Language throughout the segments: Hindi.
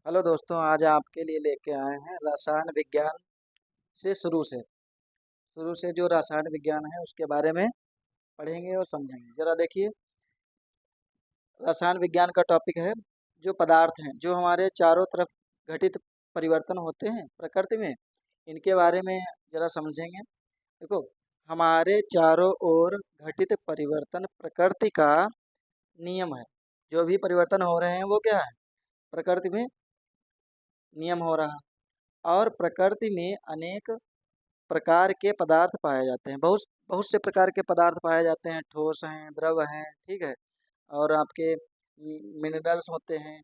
हेलो दोस्तों, आज आपके लिए लेके आए हैं रसायन विज्ञान से शुरू से जो रसायन विज्ञान है उसके बारे में पढ़ेंगे और समझेंगे। जरा देखिए, रसायन विज्ञान का टॉपिक है जो पदार्थ हैं जो हमारे चारों तरफ घटित परिवर्तन होते हैं प्रकृति में, इनके बारे में जरा समझेंगे। देखो, हमारे चारों ओर घटित परिवर्तन प्रकृति का नियम है। जो भी परिवर्तन हो रहे हैं वो क्या है? प्रकृति में नियम हो रहा है। और प्रकृति में अनेक प्रकार के पदार्थ पाए जाते हैं। बहुत बहुत से प्रकार के पदार्थ पाए जाते हैं। ठोस हैं, द्रव हैं, ठीक है। और आपके मिनरल्स होते हैं।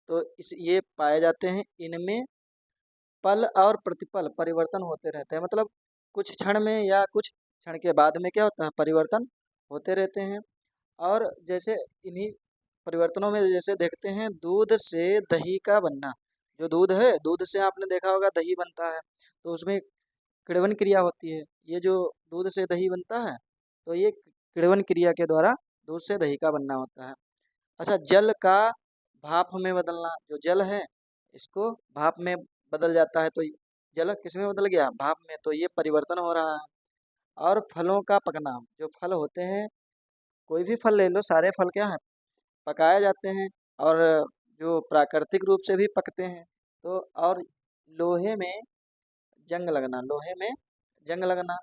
तो इस ये पाए जाते हैं। इनमें पल और प्रतिपल परिवर्तन होते रहते हैं। मतलब कुछ क्षण में या कुछ क्षण के बाद में क्या होता है, परिवर्तन होते रहते हैं। और जैसे इन्हीं परिवर्तनों में जैसे देखते हैं, दूध से दही का बनना। जो दूध है, दूध से आपने देखा होगा दही बनता है। तो उसमें किण्वन क्रिया होती है। ये जो दूध से दही बनता है, तो ये किण्वन क्रिया के द्वारा दूध से दही का बनना होता है। अच्छा, जल का भाप में बदलना। जो जल है इसको भाप में बदल जाता है। तो जल किस में बदल गया? भाप में। तो ये परिवर्तन हो रहा है। और फलों का पकना। जो फल होते हैं, कोई भी फल ले लो, सारे फल क्या है, पकाए जाते हैं। और जो प्राकृतिक रूप से भी पकते हैं। तो और लोहे में जंग लगना, लोहे में जंग लगना।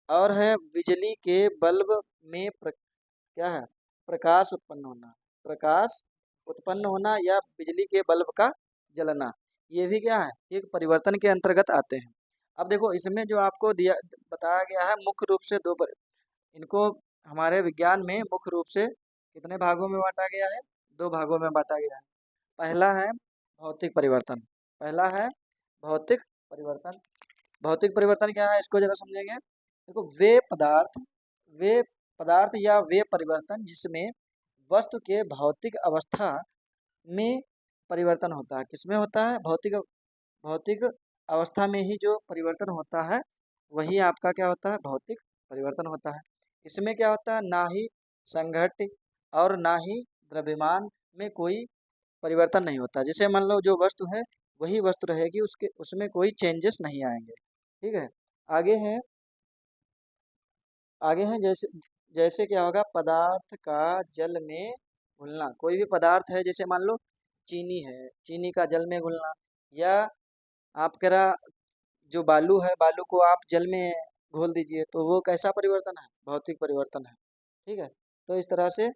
और है बिजली के बल्ब में क्या है, प्रकाश उत्पन्न होना। प्रकाश उत्पन्न होना या बिजली के बल्ब का जलना, ये भी क्या है, एक परिवर्तन के अंतर्गत आते हैं। अब देखो, इसमें जो आपको दिया बताया गया है, मुख्य रूप से इनको हमारे विज्ञान में मुख्य रूप से कितने भागों में बांटा गया है? दो भागों में बांटा गया है। पहला है भौतिक परिवर्तन। पहला है भौतिक परिवर्तन। भौतिक परिवर्तन क्या है, इसको जरा समझेंगे। देखो, वे पदार्थ या वे परिवर्तन जिसमें वस्तु के भौतिक अवस्था में परिवर्तन होता है। किसमें होता है? भौतिक भौतिक अवस्था में ही जो परिवर्तन होता है, वही आपका क्या होता है? भौतिक परिवर्तन होता है। इसमें क्या होता है, ना ही संघट्य और ना ही द्रव्यमान में कोई परिवर्तन नहीं होता। जैसे मान लो जो वस्तु है वही वस्तु रहेगी, उसके उसमें कोई चेंजेस नहीं आएंगे, ठीक है। आगे है आगे है जैसे जैसे क्या होगा, पदार्थ का जल में घुलना। कोई भी पदार्थ है, जैसे मान लो चीनी है, चीनी का जल में घुलना। या आप करा जो बालू है, बालू को आप जल में घोल दीजिए, तो वो कैसा परिवर्तन है? भौतिक परिवर्तन है, ठीक है। तो इस तरह से।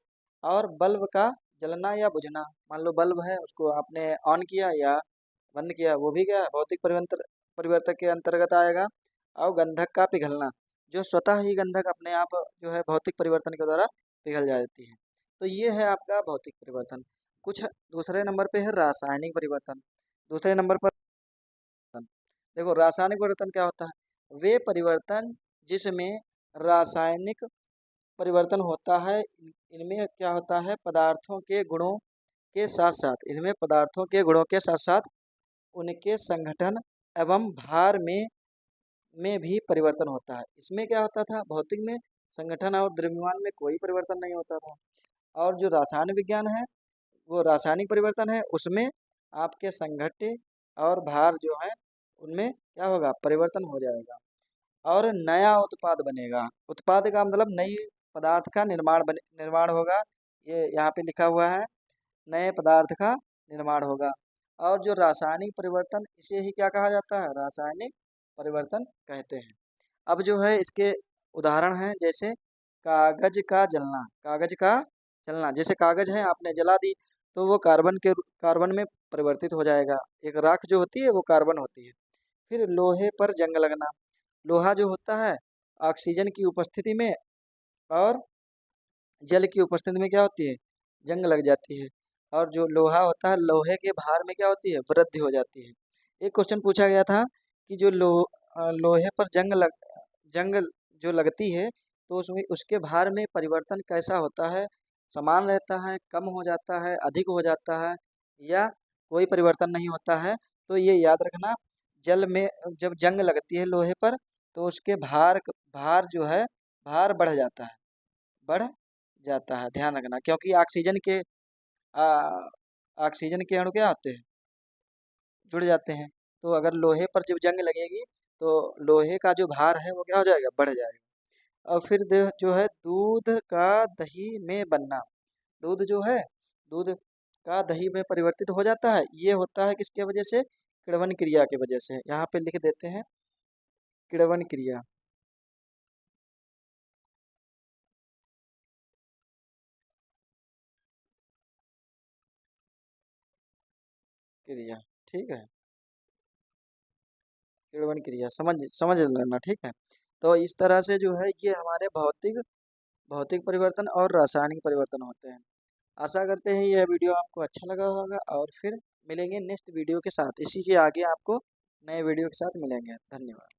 और बल्ब का जलना या बुझना। मान लो बल्ब है, उसको आपने ऑन किया या बंद किया, वो भी क्या है, भौतिक परिवर्तन परिवर्तन के अंतर्गत आएगा। और गंधक का पिघलना। जो स्वतः ही गंधक अपने आप जो है भौतिक परिवर्तन के द्वारा पिघल जाती है। तो ये है आपका भौतिक परिवर्तन। कुछ दूसरे नंबर पे है रासायनिक परिवर्तन। दूसरे नंबर पर देखो, रासायनिक परिवर्तन क्या होता है? वे परिवर्तन जिसमें रासायनिक परिवर्तन होता है। इनमें क्या होता है, पदार्थों के गुणों के साथ साथ इनमें पदार्थों के गुणों के साथ साथ उनके संगठन एवं भार में भी परिवर्तन होता है। इसमें क्या होता था, भौतिक में संगठन और द्रव्यमान में कोई परिवर्तन नहीं होता था। और जो रसायन विज्ञान है, वो रासायनिक परिवर्तन है, उसमें आपके संगठन और भार जो है उनमें क्या होगा, परिवर्तन हो जाएगा। और नया उत्पाद बनेगा। उत्पाद का मतलब नई पदार्थ का निर्माण होगा। ये यहाँ पे लिखा हुआ है, नए पदार्थ का निर्माण होगा। और जो रासायनिक परिवर्तन, इसे ही क्या कहा जाता है, रासायनिक परिवर्तन कहते हैं। अब जो है इसके उदाहरण हैं, जैसे कागज का जलना। कागज का जलना, जैसे कागज है, आपने जला दी तो वो कार्बन में परिवर्तित हो जाएगा। एक राख जो होती है वो कार्बन होती है। फिर लोहे पर जंग लगना। लोहा जो होता है, ऑक्सीजन की उपस्थिति में और जल की उपस्थिति में क्या होती है, जंग लग जाती है। और जो लोहा होता है, लोहे के भार में क्या होती है, वृद्धि हो जाती है। एक क्वेश्चन पूछा गया था कि जो लोहे पर जंग जो लगती है, तो उसमें उसके भार में परिवर्तन कैसा होता है? समान रहता है, कम हो जाता है, अधिक हो जाता है, या कोई परिवर्तन नहीं होता है? तो ये याद रखना, जल में जब जंग लगती है लोहे पर, तो उसके भार जो है, भार बढ़ जाता है, बढ़ जाता है, ध्यान रखना। क्योंकि आ, ऑक्सीजन के अणु क्या होते हैं, जुड़ जाते हैं। तो अगर लोहे पर जब जंग लगेगी तो लोहे का जो भार है वो क्या हो जाएगा, बढ़ जाएगा। और फिर जो है दूध का दही में बनना। दूध जो है, दूध का दही में परिवर्तित हो जाता है, ये होता है किसके वजह से, किण्वन क्रिया की वजह से। यहाँ पे लिख देते हैं किण्वन क्रिया। क्रिया, ठीक है, किण्वन क्रिया समझ समझ लेना, ठीक है। तो इस तरह से जो है ये हमारे भौतिक भौतिक परिवर्तन और रासायनिक परिवर्तन होते हैं। आशा करते हैं यह वीडियो आपको अच्छा लगा होगा, और फिर मिलेंगे नेक्स्ट वीडियो के साथ। इसी के आगे आपको नए वीडियो के साथ मिलेंगे। धन्यवाद।